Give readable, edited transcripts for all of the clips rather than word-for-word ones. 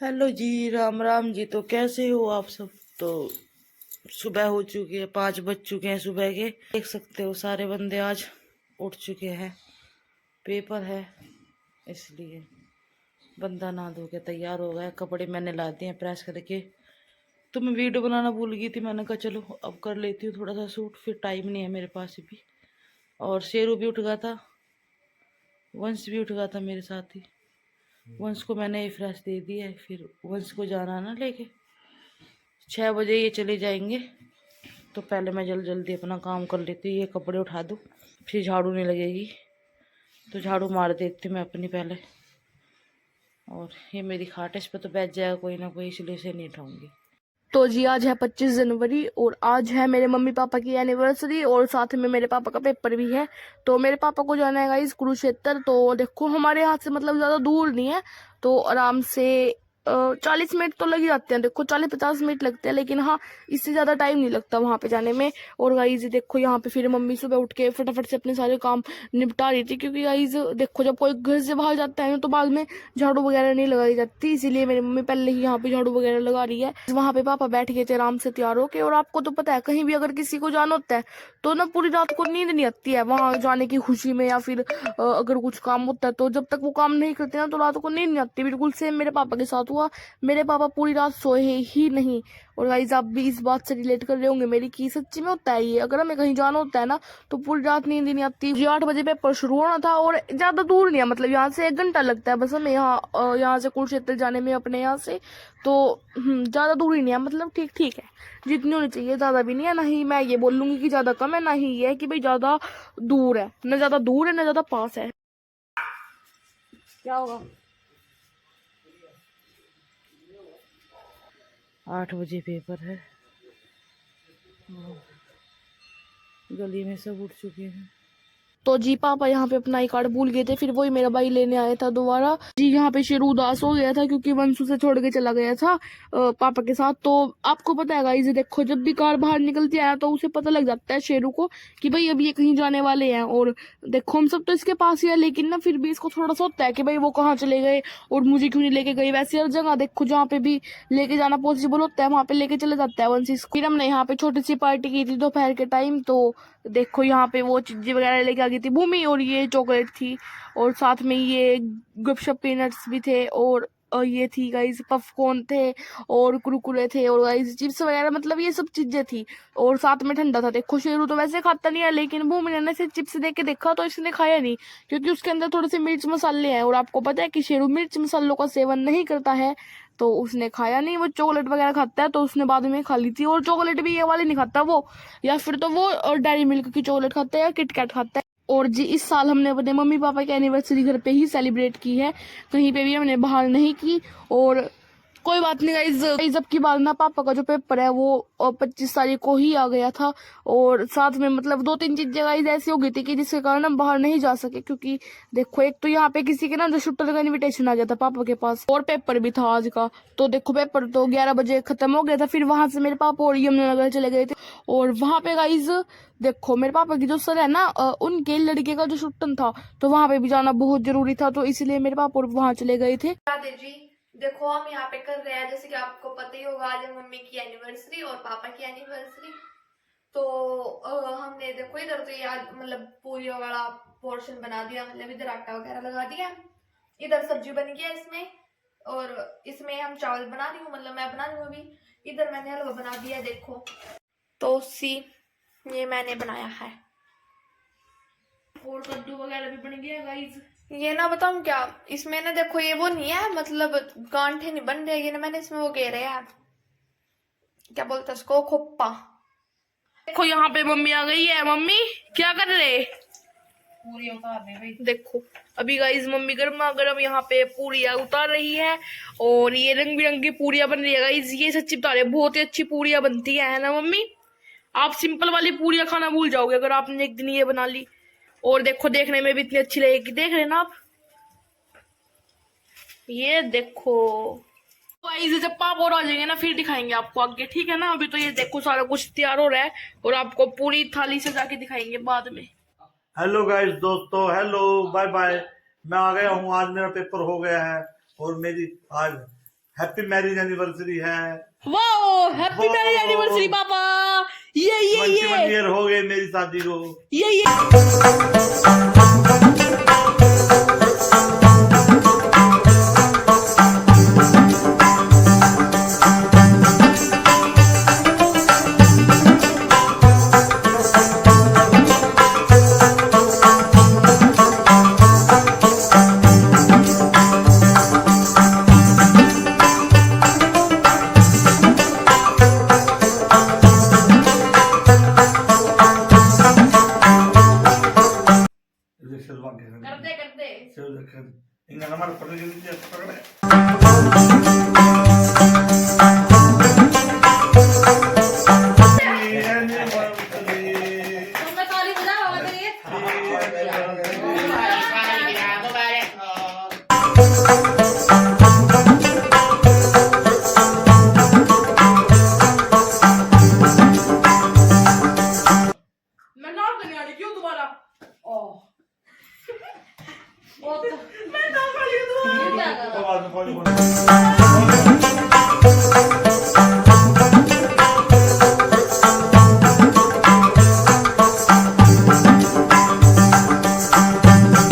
Hello जी, राम राम जी। तो कैसे हो आप सब? तो सुबह हो चुकी है, 5 बज चुके हैं सुबह के। देख सकते हो सारे बंदे आज उठ चुके हैं, पेपर है इसलिए बंदा नहा धो के तैयार हो गया। कपड़े मैंने ला दिए प्रेस करके। तो मैं वीडियो बनाना भूल गई थी, मैंने कहा चलो अब कर लेती हूँ थोड़ा सा शूट, फिर टाइम नहीं है मेरे पास भी। और शेरू भी उठ गया था, वंश भी उठ गया था मेरे साथ ही। वंश को मैंने ये फ्रेश दे दी है, फिर वंश को जाना ना लेके 6 बजे ये चले जाएंगे। तो पहले मैं जल्दी जल्दी अपना काम कर लेती हूँ, ये कपड़े उठा दूँ फिर झाड़ू नहीं लगेगी। तो झाड़ू मार देती हूँ मैं अपनी पहले। और ये मेरी खाट है, इस पर तो बैठ जाएगा कोई ना कोई, इसलिए इसे नहीं उठाऊंगी। तो जी आज है 25 जनवरी और आज है मेरे मम्मी पापा की एनिवर्सरी और साथ में मेरे पापा का पेपर भी है। तो मेरे पापा को जाना है गाइस कुरुक्षेत्र। तो देखो हमारे यहाँ से मतलब ज्यादा दूर नहीं है, तो आराम से 40 मिनट तो लग ही जाते हैं। देखो 40-50 मिनट लगते हैं, लेकिन हाँ इससे ज्यादा टाइम नहीं लगता वहां पे जाने में। और गाइज देखो यहाँ पे फिर मम्मी सुबह उठ के फटाफट से अपने सारे काम निपटा रही थी, क्योंकि गाइज देखो जब कोई घर से बाहर जाता है ना तो बाद में झाड़ू वगैरह नहीं लगाई जाती, इसीलिए मेरी मम्मी पहले ही यहाँ पे झाड़ू वगैरह लगा रही है। वहां पे पापा बैठ गए थे आराम से तैयार होके। और आपको तो पता है कहीं भी अगर किसी को जाना होता है तो ना पूरी रात को नींद नहीं आती है वहां जाने की खुशी में, या फिर अगर कुछ काम होता है तो जब तक वो काम नहीं करते ना तो रात को नींद नहीं आती। बिल्कुल सेम मेरे पापा के साथ हुआ, मेरे पापा पूरी रात सोए ही नहीं। और गाइज आप भी इस बात से रिलेट कर रहे होंगे मेरी, की सच्ची में होता है ये, अगर हमें कहीं जाना होता है ना तो पूरी रात नींद ही नहीं आती। जी 8 बजे पेपर शुरू होना था और ज्यादा दूर नहीं है, मतलब यहाँ से 1 घंटा लगता है बस हमें यहाँ से कुरुक्षेत्र जाने में अपने यहाँ से। तो ज्यादा दूर ही नहीं है, मतलब ठीक ठीक है, जितनी होनी चाहिए, ज्यादा भी नहीं है। ना ही मैं ये बोल लूंगी कि ज्यादा कम है, ना ही ये है कि भाई ज्यादा दूर है, ना ज्यादा दूर है ना ज्यादा पास है। क्या होगा? 8 बजे पेपर है, गली में सब उठ चुके हैं। तो जी पापा यहाँ पे अपना आई कार्ड भूल गए थे, फिर वही मेरा भाई लेने आया था दोबारा। जी यहाँ पे शेरू उदास हो गया था क्योंकि वंशु से छोड़ के चला गया था पापा के साथ। तो आपको पता है गाइस, देखो जब भी कार बाहर निकलती है ना तो उसे पता लग जाता है शेरू को कि भाई अभी ये कहीं जाने वाले हैं। और देखो हम सब तो इसके पास ही है, लेकिन ना फिर भी इसको थोड़ा सा होता है कि भाई वो कहाँ चले गए और मुझे क्यों नहीं लेके गए। वैसे हर जगह देखो जहाँ पे भी लेके जाना पॉसिबल होता है वहां पे लेके चले जाता है वंश इसको। फिर हमने यहाँ पे छोटी सी पार्टी की थी दोपहर के टाइम। तो देखो यहाँ पे वो चीजें वगैरह लेके आ गई थी भूमि, और ये चॉकलेट थी और साथ में ये गुपशप पीनट्स भी थे, और ये थी गाइस पफकॉर्न थे और कुरकुरे थे और गाइस चिप्स वगैरह, मतलब ये सब चीजें थी। और साथ में ठंडा था। देखो शेरू तो वैसे खाता नहीं है, लेकिन भूमि ने से चिप्स देख के देखा तो इसने खाया नहीं, क्योंकि उसके अंदर थोड़े से मिर्च मसाले हैं और आपको पता है कि शेरू मिर्च मसालों का सेवन नहीं करता है। तो उसने खाया नहीं, वो चॉकलेट वगैरह खाता है तो उसने बाद में खा ली थी। और चॉकलेट भी ये वाली नहीं खाता वो, या फिर तो वो डेयरी मिल्क की चॉकलेट खाता है या किटकैट खाता है। और जी इस साल हमने अपने मम्मी पापा की एनिवर्सरी घर पे ही सेलिब्रेट की है, कहीं पे भी हमने बाहर नहीं की। और कोई बात नहीं गाइज, अब की बात ना पापा का जो पेपर है वो 25 तारीख को ही आ गया था। और साथ में मतलब 2-3 चीजें गाइज ऐसी हो गई थी कि जिसके कारण हम बाहर नहीं जा सके, क्योंकि देखो एक तो यहाँ पे किसी के ना जो शूटर का इनविटेशन आ गया था पापा के पास, और पेपर भी था आज का। तो देखो पेपर तो 11 बजे खत्म हो गया था, फिर वहां से मेरे पापा और यमुनानगर चले गए थे। और वहां पे गाइज देखो मेरे पापा की जो सर है ना उनके लड़के का जो शूटन था, तो वहां पे भी जाना बहुत जरूरी था, तो इसलिए मेरे पापा और वहां चले गए थे। राधे जी, देखो हम यहाँ पे कर रहे हैं, जैसे कि आपको पता ही होगा आज है मम्मी की एनिवर्सरी और पापा की एनिवर्सरी। तो हमने देखो इधर तो यार मतलब पूरी वाला पोर्शन बना दिया, मतलब इधर आटा वगैरह लगा दिया, इधर सब्जी बन गया इसमें, और इसमें हम चावल बना रही हूँ, मतलब मैं बना रही हूँ अभी। इधर मैंने हलवा बना दिया देखो। तो सी ये मैंने बनाया है, और कद्दू वगैरह भी बन गया गाइज। ये ना बताऊं क्या, इसमें ना देखो ये वो नहीं है, मतलब गांठे नहीं बन रहे, ये ना मैंने इसमें वो घेरे हैं, क्या बोलते हैं उसको, खोप्पा। देखो यहाँ पे मम्मी आ गई है। मम्मी क्या कर रहे? पूरी उतार दे भाई। देखो अभी गाइज मम्मी गर्मा गर्म यहाँ पे पूरियां उतार रही है, और ये रंग बिरंगी पूरियां बन रही है गाइज। ये सच्ची बता रहे बहुत ही अच्छी पूरियां बनती है ना मम्मी? आप सिंपल वाली पूरियां खाना भूल जाओगे अगर आपने एक दिन ये बना ली। और देखो देखने में भी इतनी अच्छी लगेगी, देख रहे ना आप, ये देखो। गाइस जब पाप और आ जाएंगे ना फिर दिखाएंगे आपको आगे, ठीक है ना? अभी तो ये देखो सारा कुछ तैयार हो रहा है और आपको पूरी थाली से जाके दिखाएंगे बाद में। हेलो गाइस दोस्तों, हेलो बाय बाय। मैं आ गया हूँ, आज मेरा पेपर हो गया है और मेरी आज हैप्पी मैरिज एनिवर्सरी है। वाओ, हैप्पी मैरिज एनिवर्सरी पापा। ये 21 ईयर हो गए मेरी शादी को। ये कर दे तुमने ताली बजा होगा तेरी। मैं नाम करने वाली क्यों दोबारा? मैं नाम वाली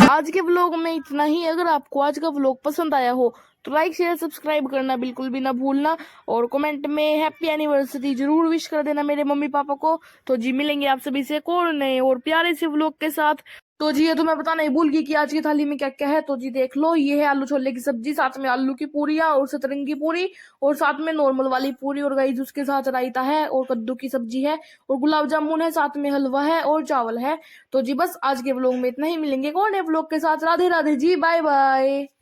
आज के व्लॉग में इतना ही। अगर आपको आज का व्लॉग पसंद आया हो तो लाइक शेयर सब्सक्राइब करना बिल्कुल भी ना भूलना, और कमेंट में हैप्पी एनिवर्सरी जरूर विश कर देना मेरे मम्मी पापा को। तो जी मिलेंगे आप सभी से एक और नए और प्यारे से व्लॉग के साथ। तो जी ये तो मैं बताना ही भूल गई कि आज की थाली में क्या क्या है। तो जी देख लो, ये है आलू छोले की सब्जी, साथ में आलू की पूरियां और सतरंगी पूरी, और साथ में नॉर्मल वाली पूरी, और गाइस उसके साथ रायता है और कद्दू की सब्जी है और गुलाब जामुन है, साथ में हलवा है और चावल है। तो जी बस आज के व्लॉग में इतना ही। मिलेंगे कौन है व्लॉग के साथ। Radhe Radhe ji, bye bye.